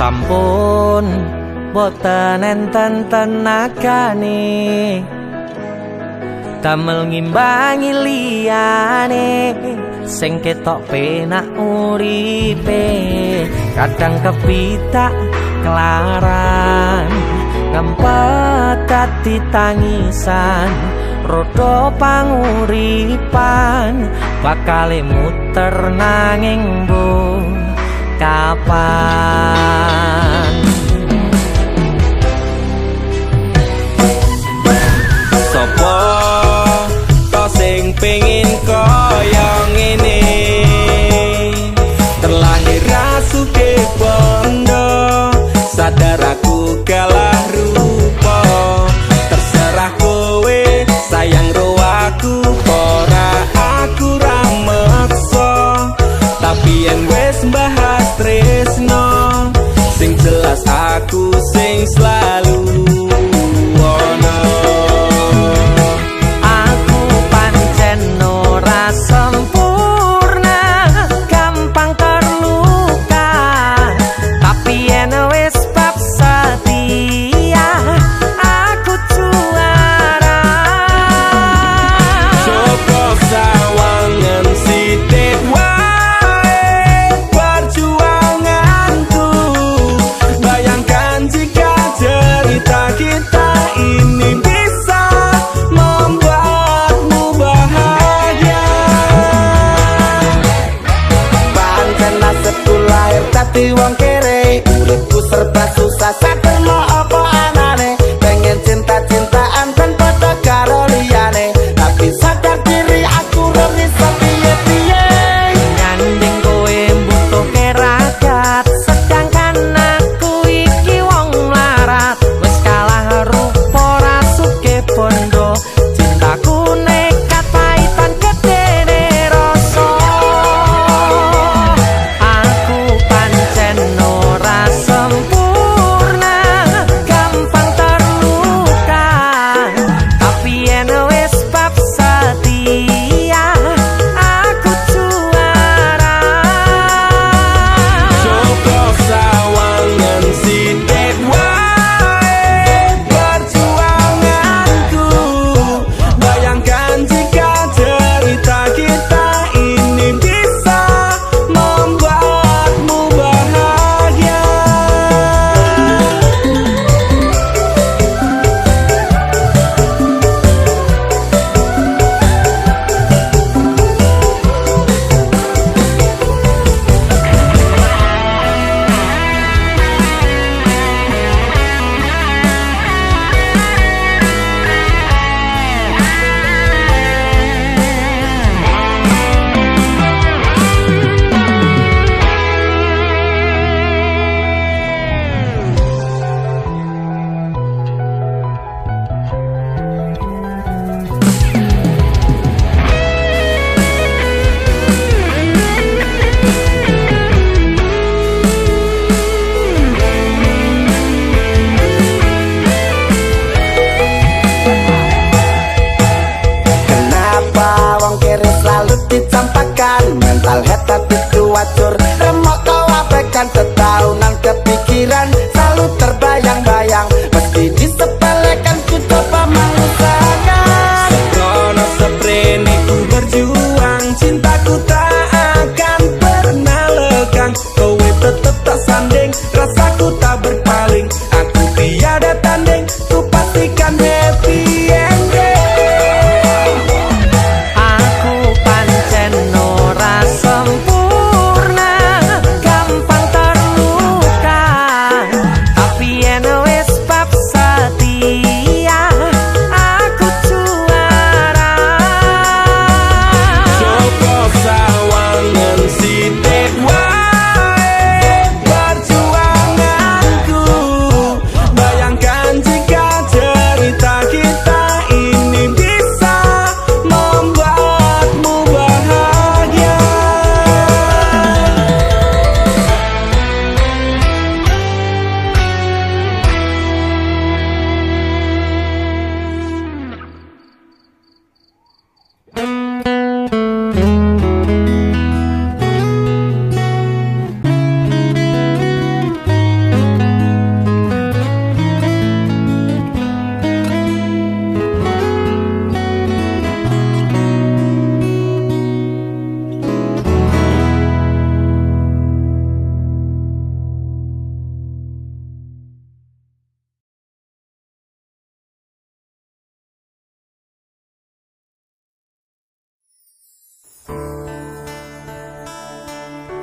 sampun boten enten tenagane damel ngimbangi liyane sing ketok penak uripe kadang kepitak kelaran ngempet dadi tangisan rodo panguripan bakale muter nanging bu kapan sopo to sing pengin kaya ngene terlahir rasuke bondo sadar aku kalah rupa terserah kowe sayang ro aku ora aku ra meksa tapi yen wis bahas tresno sing jelas aku sing selalu ono aku pancen ora sempurna gampang terluka tapi yen wis bab setia aku juara coba sawangan sithik wae perjuanganku bayangkan jika cerita kita ini bisa membuatmu bahagia pancen nasibku lahir dadi wong kere uripku serba susah saterno apa anane pengen cinta-cintaan tanpa karo liyane tapi sadar diri aku ora bisa piye-piye nyanding kowe butuh keragat sedangkan aku iki wong larat wis kalah rupa rasuke bondo cintaku nekat paitan gedene rasa aku pancen ora sempurna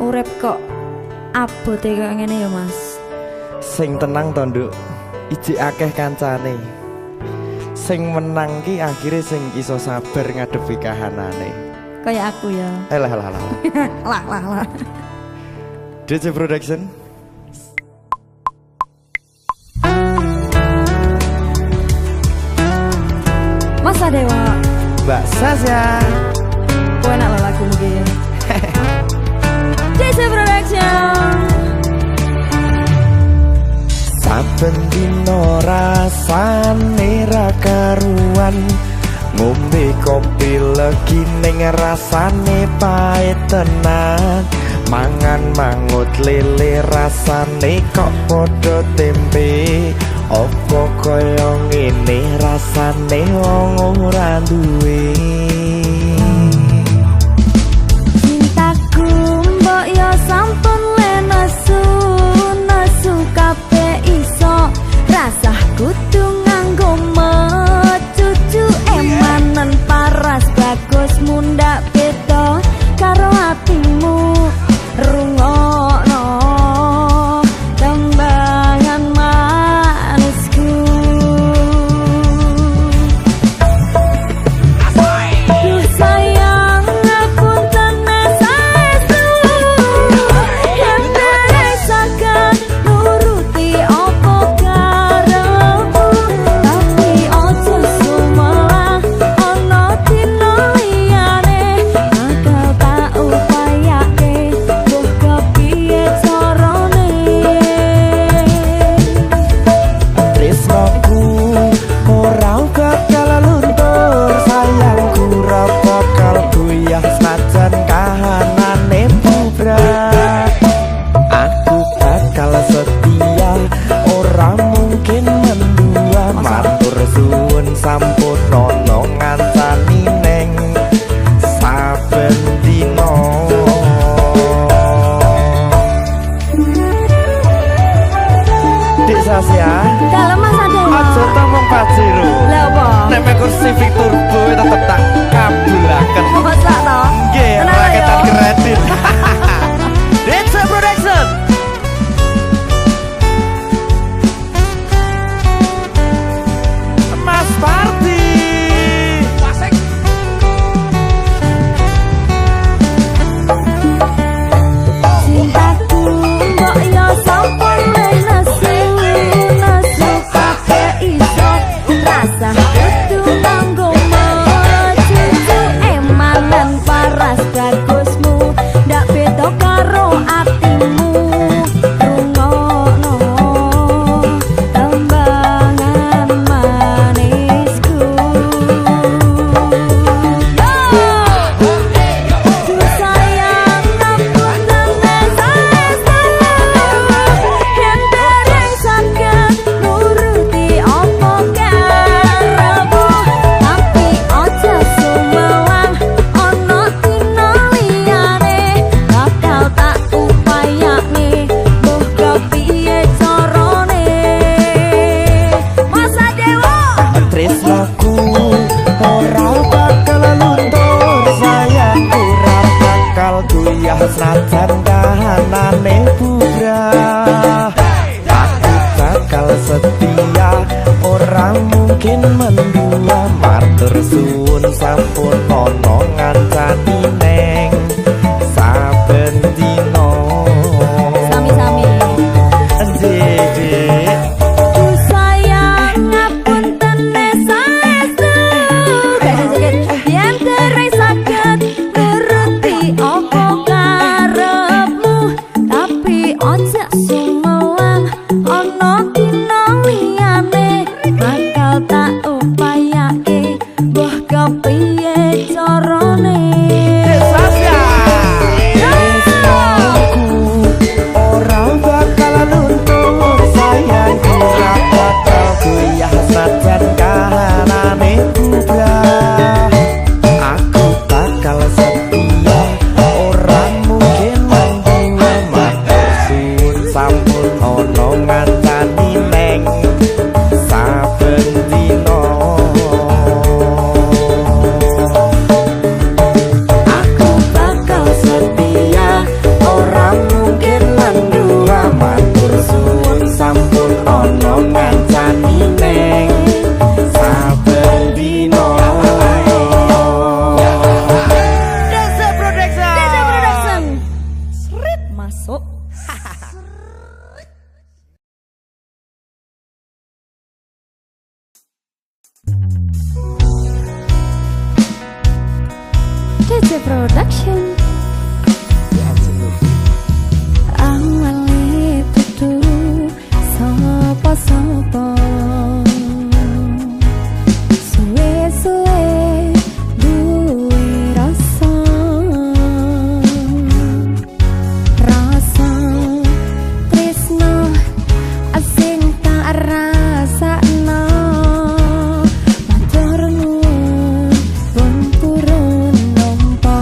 urip kok abote kok ngene ya Mas. Sing tenang to Nduk, iji akeh kancane. Sing menang ki akhire sing iso sabar ngadepi kahanane. Kayak aku ya. Lah. lah. DJ Production. Mas Dewa. Mbak Sasya. Kowe enak lah lagu mungkin. DJ Production. Saben dino rasane ra karuan, ngombe kopi legi ning rasane pahit tenan, mangan mangut lele rasane kok padha tempe, opo kaya ngene rasane wong ora duwe. Cintaku mbok yo sampun lenesu nesu kabeh iso rasah kudu nganggo mecucu emanen paras bagus mundak beda karo atimu rungokno tembangan manisku. Duh sayang ngapunten saestu yen deresaken nuruti opo karepmu, tapi ojo sumelang ana dina liyane bakal tak upayake buh kepiye carane. Tresnoku ora bakal luntur, sayangku ora bakal goyah senajan kahanane bubrah. Aku bakal setia, ora mungkin mendua, matur suwun sampun nono ngancani neng saben dino. Dik Sasya, Dalam Mas Dewa. aja tamung pajero. Lah apa? Nek mekur Civic Turbo tetep tak kabulaken. Masa toh? Nggih, Tenang raketan ayo. kredit. DJ Production. Mas Party. Cintaku mbok yo sampun lenesu nesu kabeh iso rasah kudu nganggo mecucu emanen paras bagusmu ndak beda karo atimu rungokno tembangan manisku. Duh sayang ngapunten saestu yen deresaken nuruti opo karepmu, tapi ojo sumelang ana dina liyane bakal tak upayake buh kepiye carane. Mas Dewa. Tresnoku ora bakal luntur, sayangku ora bakal goyah senajan kahanane bubrah. Aku bakal setia, ora mungkin mendua, matur suwun sampun ono ngancani neng saben dino. Sami-sami. Dik. Duh sayang ngapunten saestu yen deresaken nuruti opo karepmu, tapi ojo sumelang ana dina liyane bakal tak upayake buh kepiye carane. Dik Sasya. Tresnoku ora bakal luntur, sayangku ora bakal goyah senajan kahanane bubrah. Aku bakal setia, ora mungkin mendua, matur suwun sampun ono ngancani neng saben dino. Aku bakal setia, ora DJ Production. Awale tutu sopo-sopo, suwe-suwe duwe rasa, rasa tresno asing tak rasakno, matur nuwun pun purun nampa.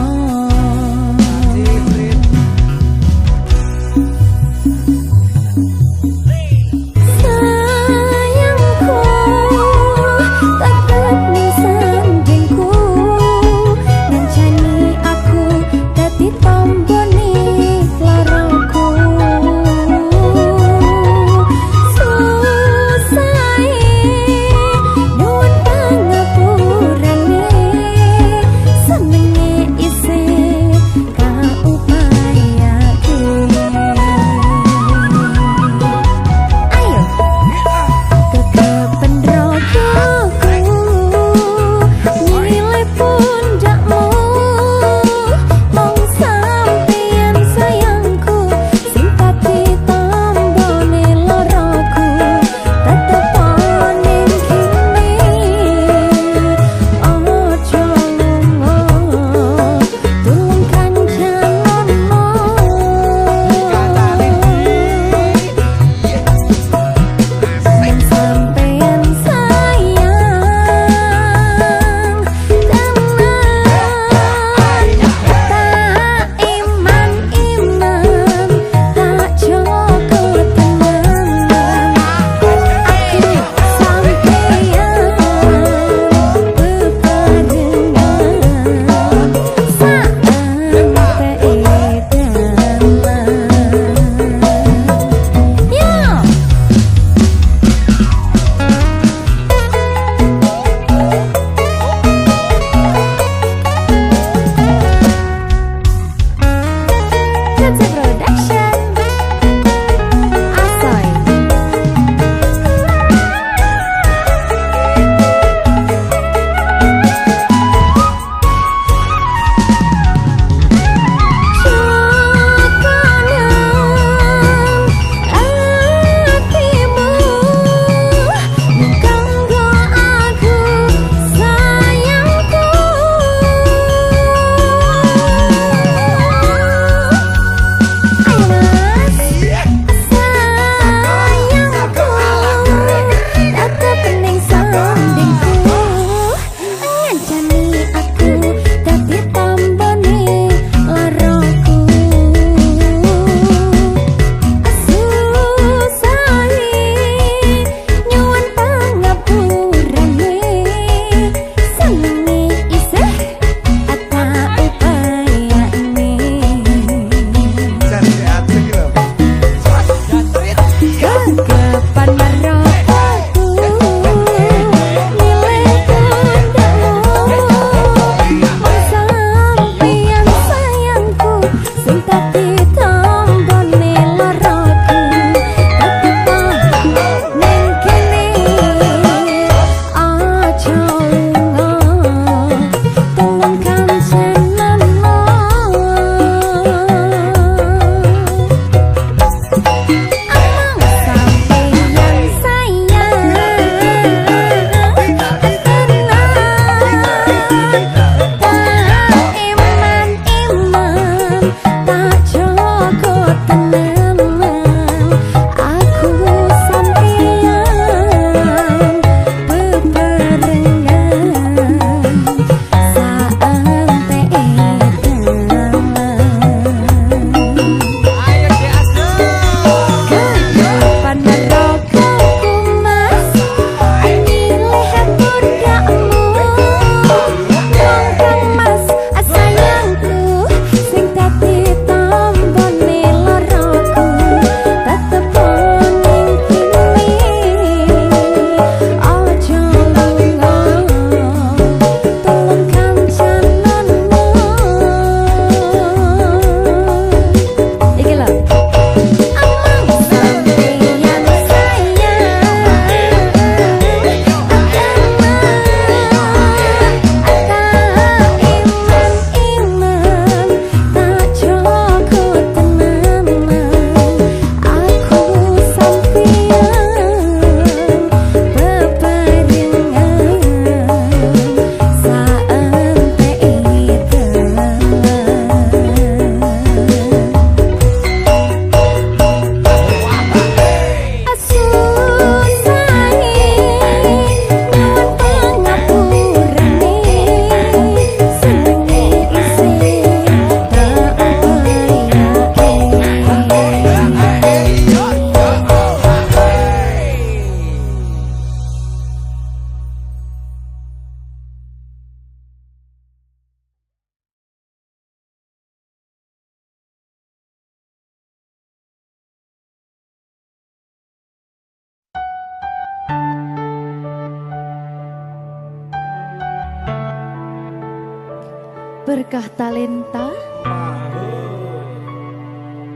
Berkah talenta.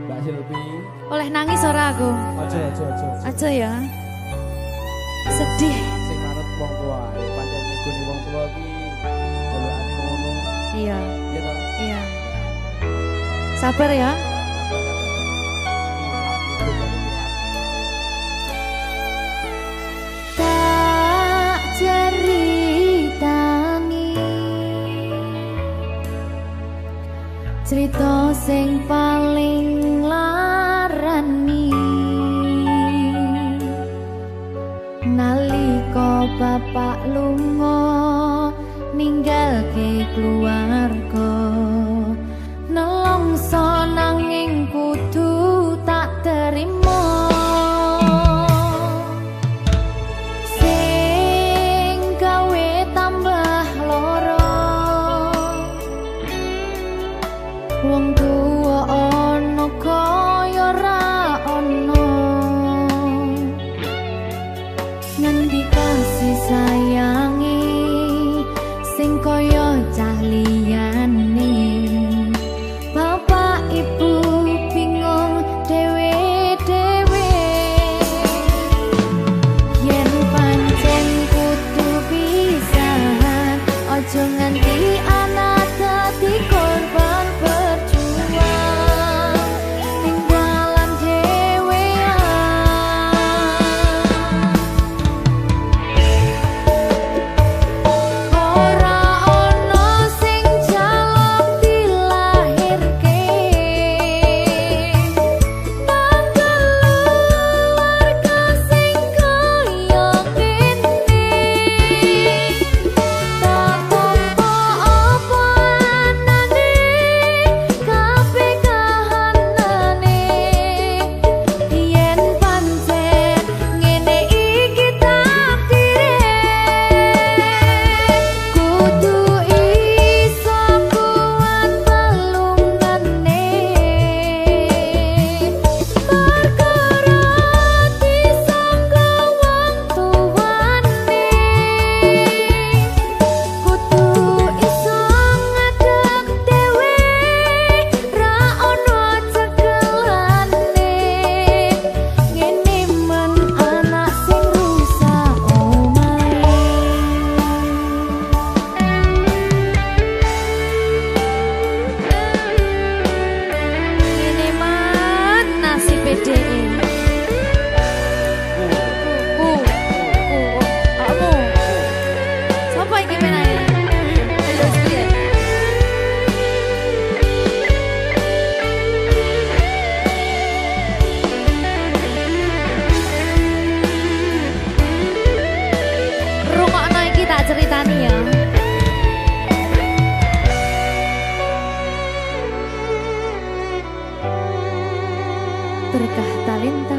Mbak Silvi. Oleh nangis ora aku? Aja ya. Sedih. Sing manut wong tua, pancen ngikuni wong tua ki jalukane ngono. Iya. Iya toh? Iya. Sabar ya. Tak ceritani cerita sing paling larani nalika bapak lunga ninggalke keluarga nelongso nanging kudu tak terima sing gawe tambah loro wong tuwa ana kaya ra ana ngendi kasih sayangi sing kaya cah liyane bapak ibu bingung dewe-dewe yen pancen kudu pisahan aja nganti anak dadi korban berjuang ning dalan dhewean ora ana sing jaluk dilahirke nang keluarga sing kaya kene tak tampa apa anane kabeh kahanane yen pancen ngene iki takdire kudu iso kuat pelungane perkara disangka wong tuwane kudu iso ngadeg dhewe ra ono cekelane ngene men anak sing rusak omahe ngene man nasib dhewe kamu sapa iki menane ayo siye rungokno iki tak ceritani ya berkah talenta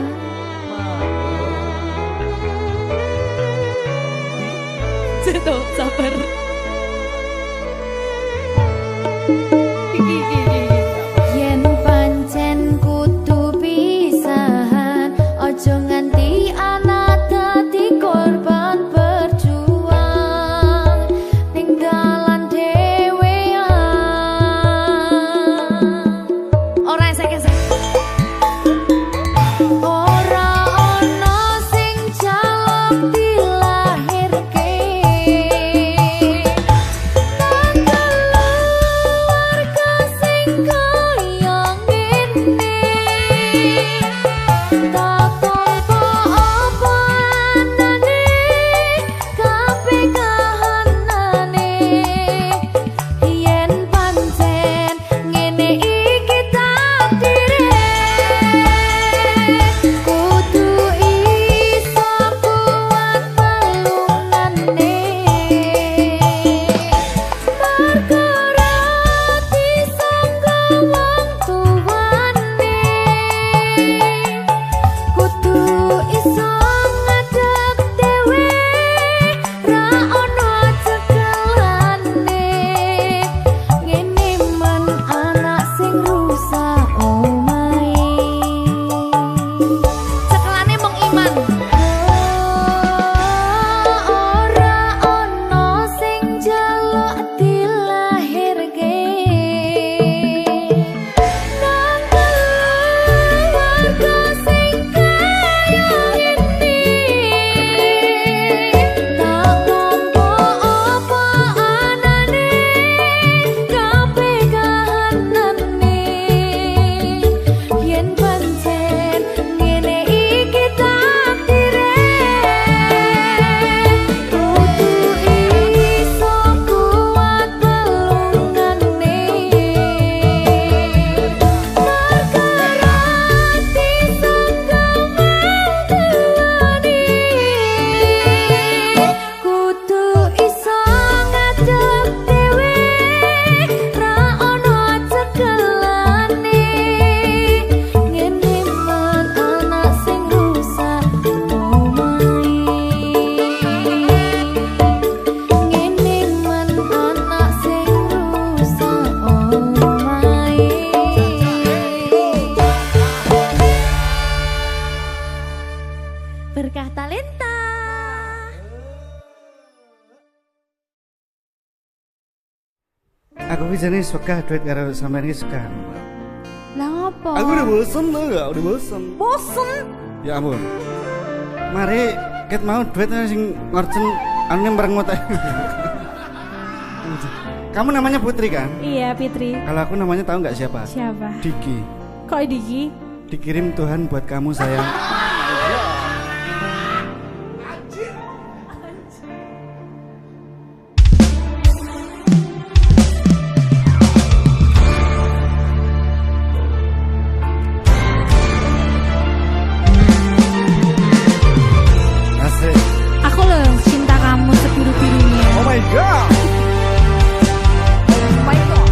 Ceto, sabar. Yen pancen kudu pisahan, ojo nganti anak dadi korban berjuang ning dalan dhewean. Ora esek-esek. Ora ono sing jaluk dilahirke Aku bijane suka duit karo sampean iki suka. Lah ngopo? Aku udah bosen loh, gak udah bosen. Bosen. Ya ampun. Mari ket mau duit sing ngorcen anu merengut. Kamu namanya Putri kan? Iya, Fitri. Kalau aku namanya tahu nggak siapa? Siapa? Diki. Kok Diki? Dikirim Tuhan buat kamu sayang. Asik. Aku loh cinta kamu sebiru-birunya. Oh my god. Oh my god.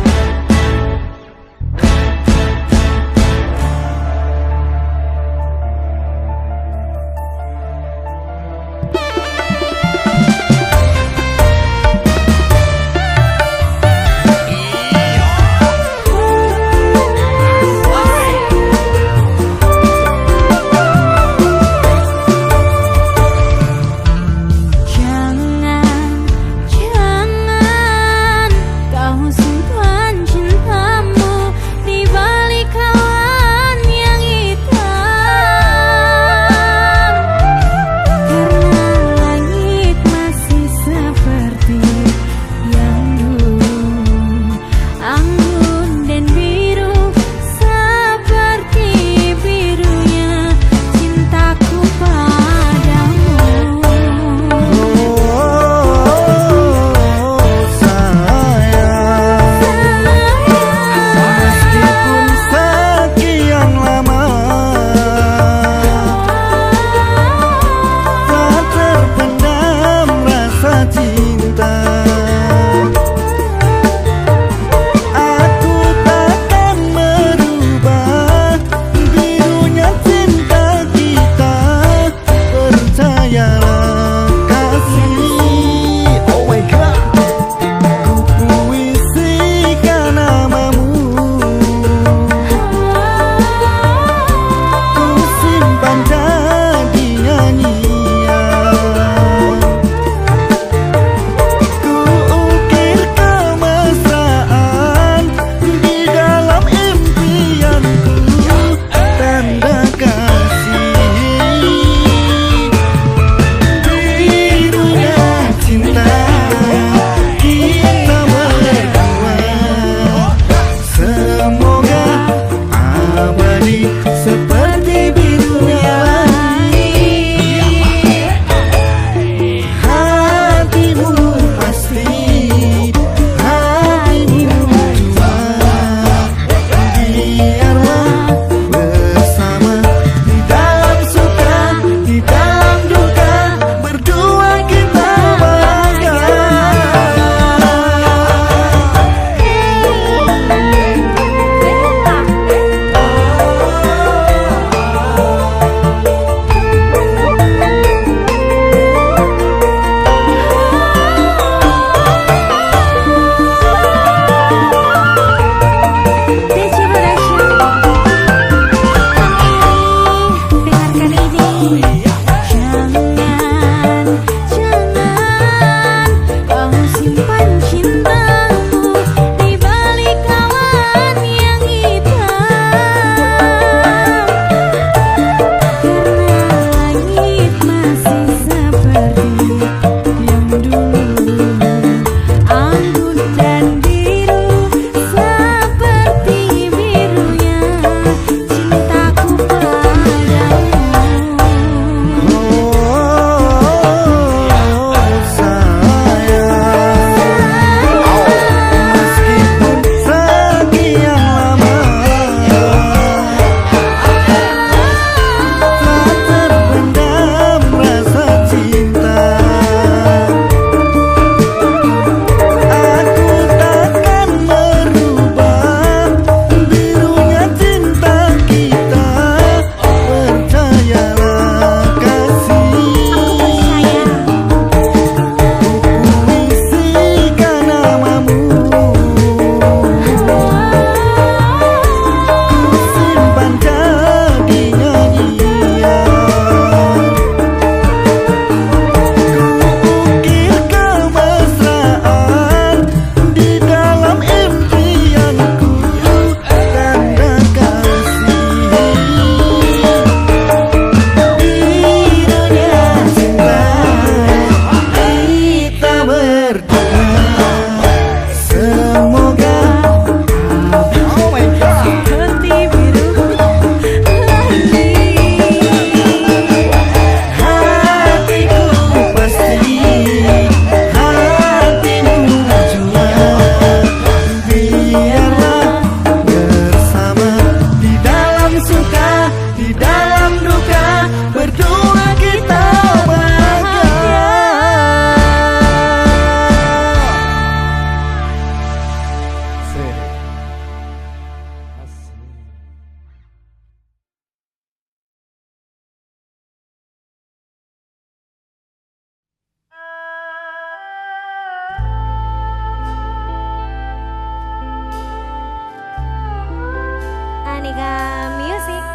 Mega Music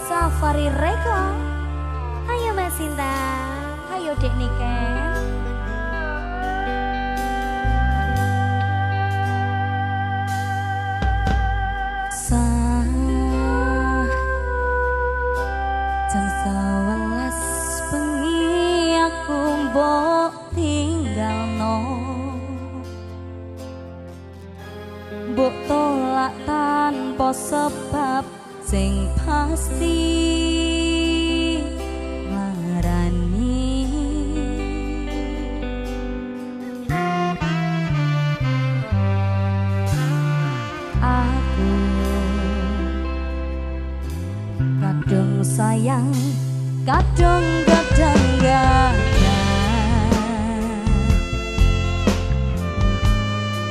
Safari Record. Ayo Mbak Sinta, ayo Dek Niken. Jam 11 bengi aku mbok tinggalno, mbok tolak tanpa sebab sing pasti marani. Aku kadung sayang, kadung gak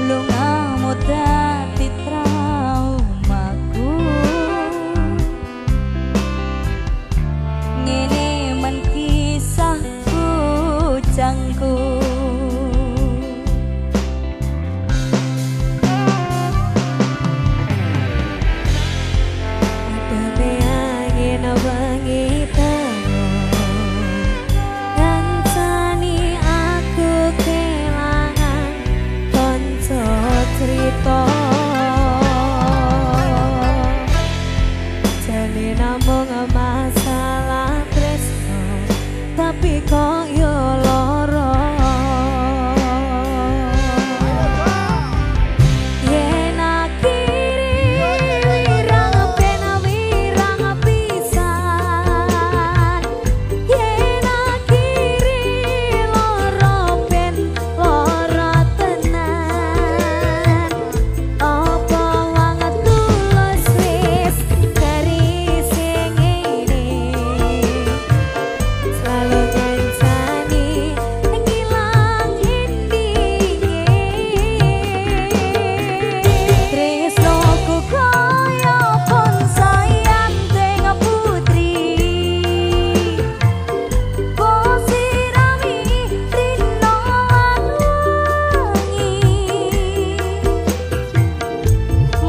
lungamu dadi traumaku. Ngene men kisah bujangku. Adane angin wengi tengo, ngancani aku kelangan konco cerita. Jane namung masalah tresno, tapi kok yo loro. Yen akhire wirang pisan, yen akhire loro ben loro tenan. Apa wanget tulus wis dari sing ini, selalu ngancani ngilang endinge. Tresnoku koyo bonsai teng putri, posirami rino lan wengi.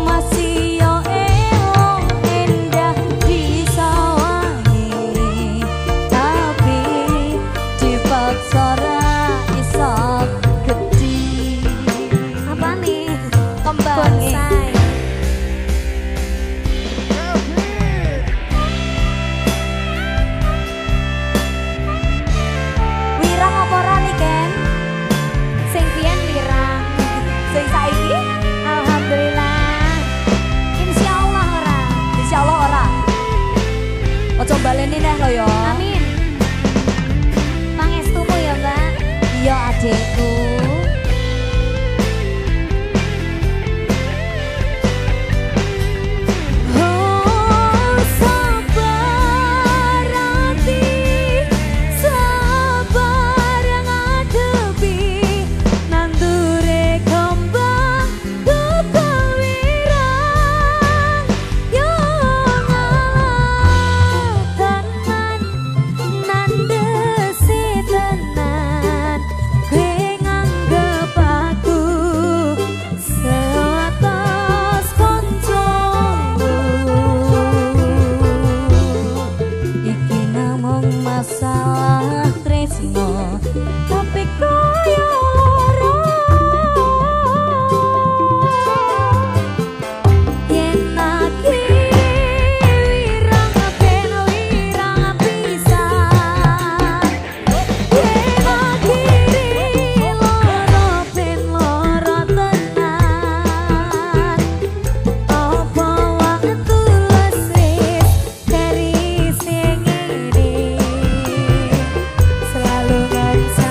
Masih yo elok endah disawangi, tapi dipaksa ra iso gedhi. Apa nih? Bonsai. Wirang apa ora nih, Ken? Sing biyen wirang, sing saiki alhamdulillah. Insyaallah ora. Insyaallah ora. Ojo baleni neh lo ya. Amin. Pangestumu ya, Mbak. Iya adekku. Oh, sabar hati, sabar ngadepi nandure kembang kewirang. Yo ngalah tenan, nandesi tenan, kowe nganggep aku sewates koncomu. Iki namung masalah tresno, tapi koyo loro. Yen akhire wirang ben wirang pisan, yen akhire loro ben loro tenan. Apa wanget tulus wis dari sing ini, selalu ngancani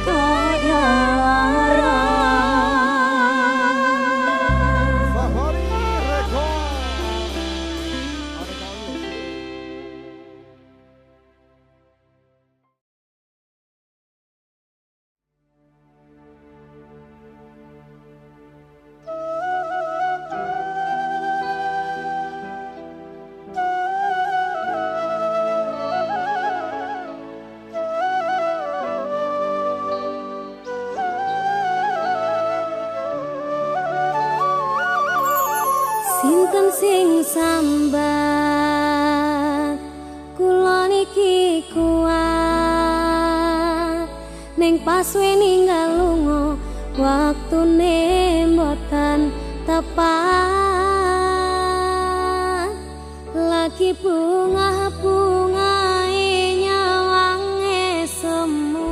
kaya sinten sing sambat kula niki kuat ning pas ninggal lunga waktune mboten tepat lagi bunga-bungae nyawange semu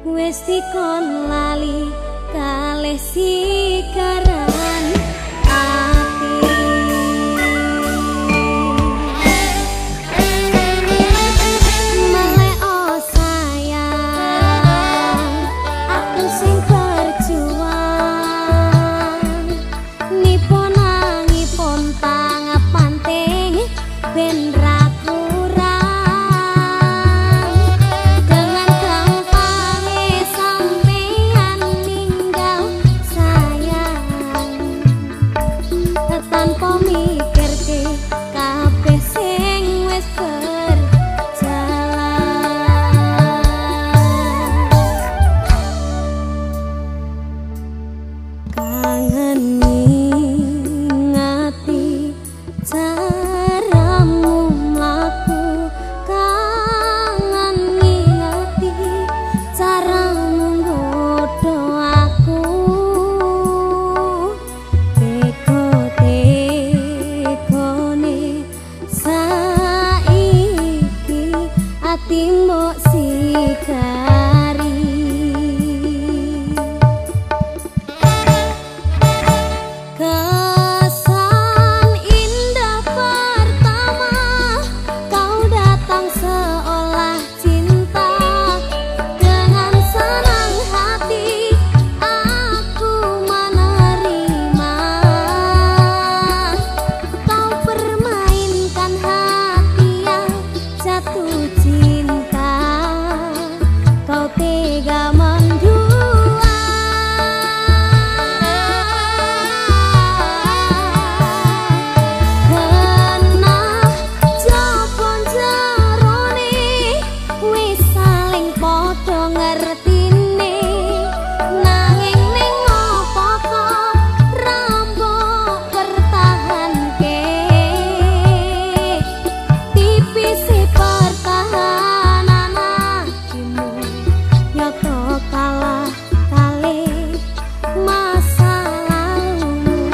wis dikon lali kalih sikaran ati male oh sayang aku sing berjuang nipun nangipun pangapanting ben ra kurang dengan gampangnya sampeyan ninggal sayang tanpa mikirke kabeh sing wis berjalan kangen ngati caramu mlaku kangen ngati caramu nggodho aku teko-tekone saiki ati mbok sikari kesan indah pertama kau datang seolah cinta dengan senang hati aku menerima kau permainkan hati yang jatuh cinta kau tega mendua kena jopon jerone wis saling padha ngertine nanging ning apa kok rambok pertahanke tipis pertahanan hatimu nyoto kalah kalih masa lalumu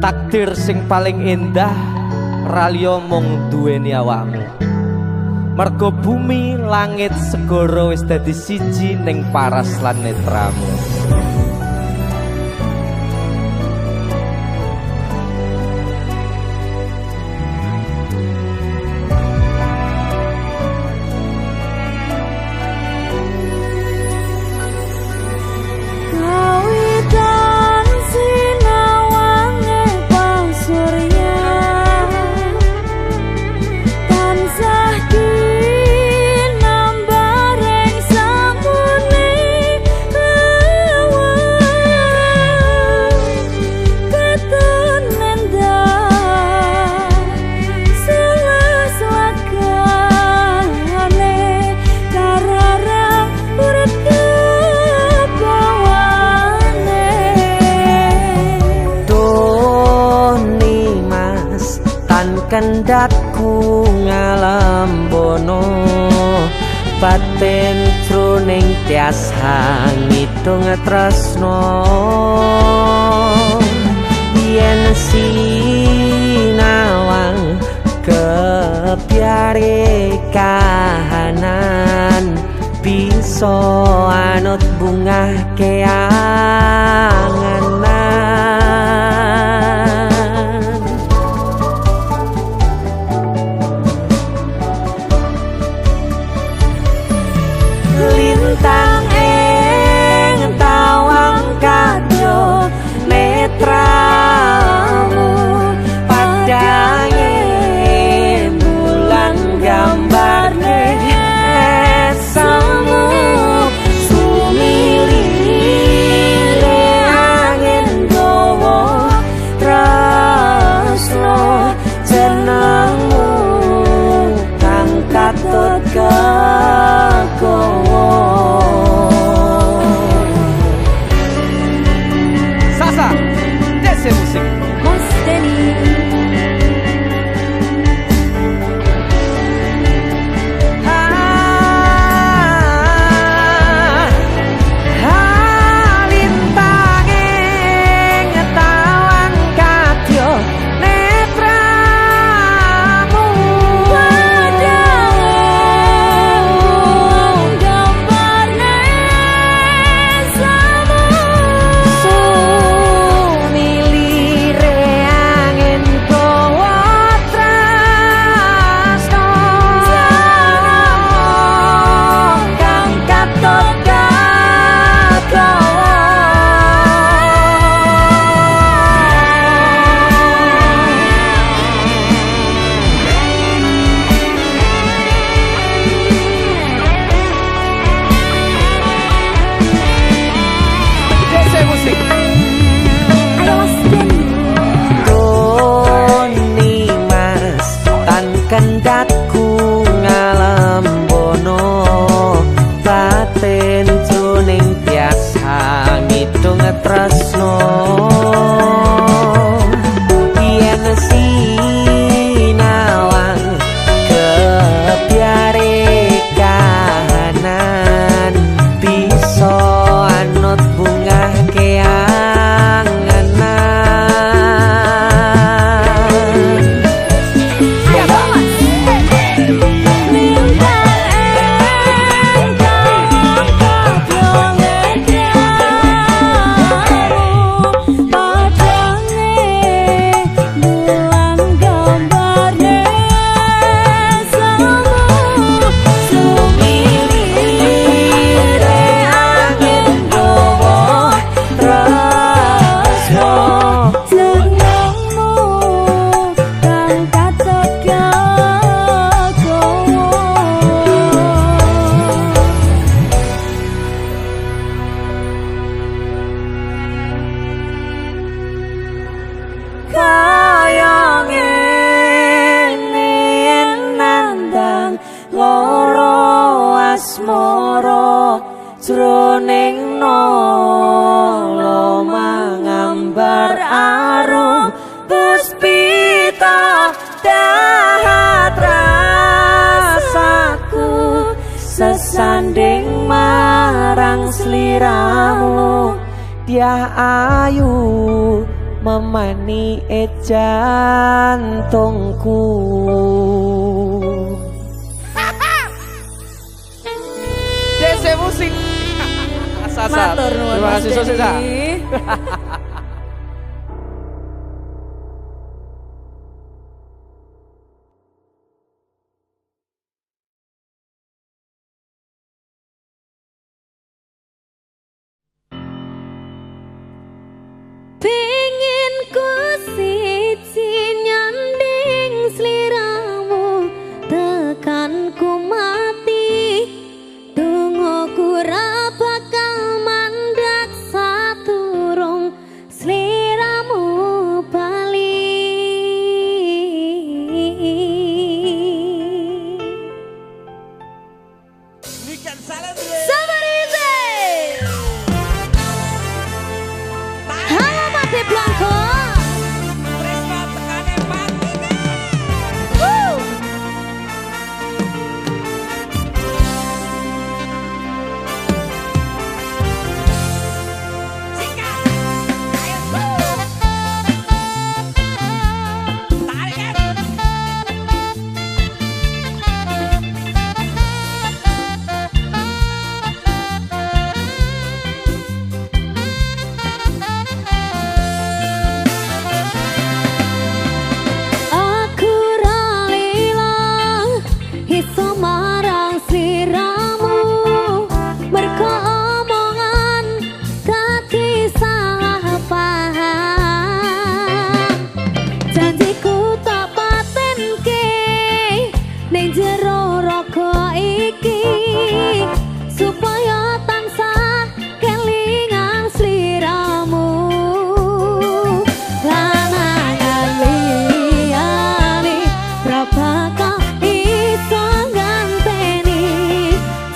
Takdir sing paling indah raliyo mung duweni awakmu. Mergo bumi, langit, segara wis dadi siji ning paras lan netramu. Kendhatku ngalambono batin jroning tias hangidung tresno yen sinawang kepiare kahanan bisa anut bungah keanganan. Lintang ing tawang kadya netramu padange bulan gambarne esamu sumilire angin dawa tresno jenengmu kang katut kekowo. Kendhatku ngalambono batin jroning tias hangidung tresno yen sinawang kepiare kahanan bisa anut bungah keanganan. Jroning nolo mangambar arum puspita dahat rasaku sesanding marang marang sliramu dia ayu memani jantungku. DC musik. Sasa. Terima kasih Sasa. Pengen ku siji nyanding sliramu tekan ku mati dongoku ra bakal mandek saturung sliramu bali. Blanco Tresno tekane pati supaya tansah kelingan sliramu lanangan liyane ra bakal iso nganteni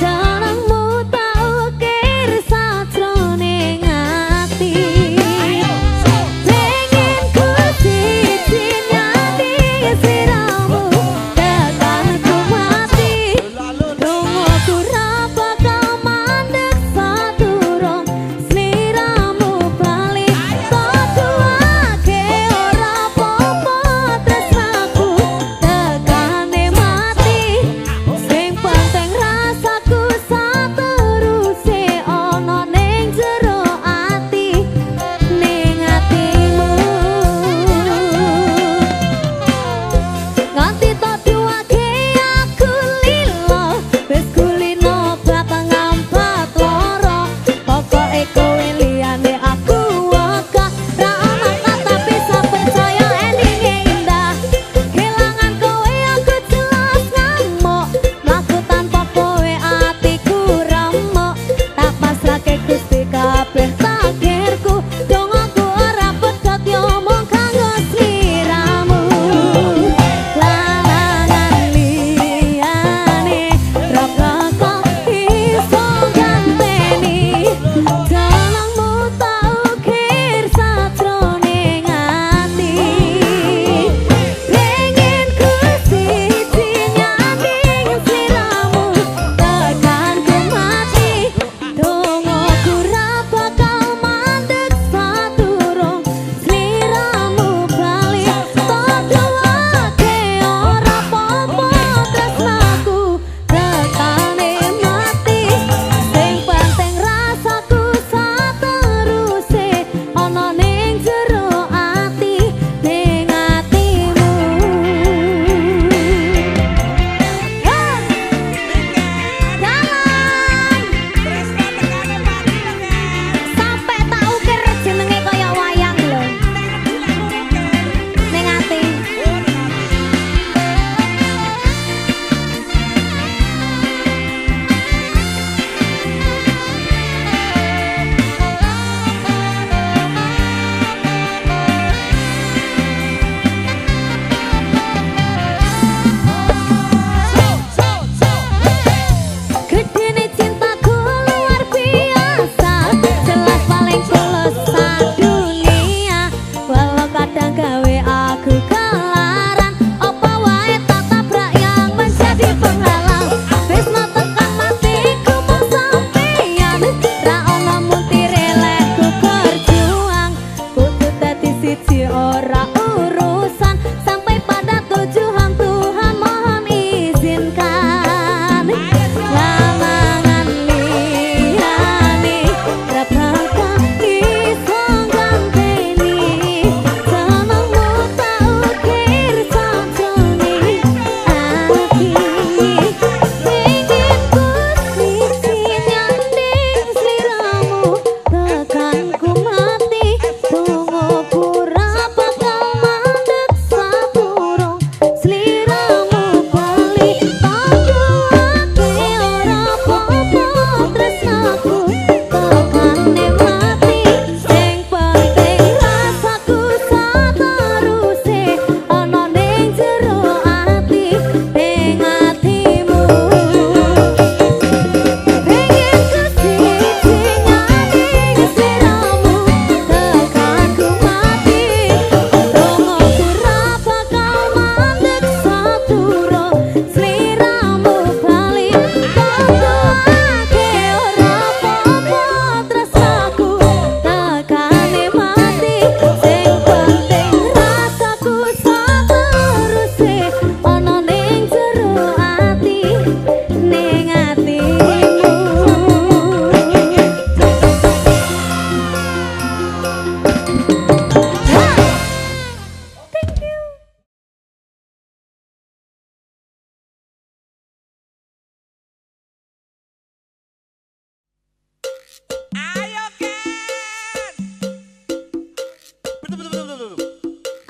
jenengmu tak ukir sajroning ati pengen ku siji nyanding sliramu tekan ku mati dongoku ra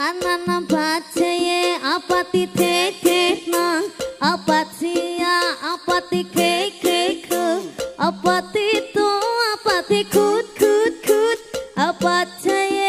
Anana bacaye apa titik nang apa cia apa titik apa titu apa tikut kut kut apa caye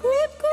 Good.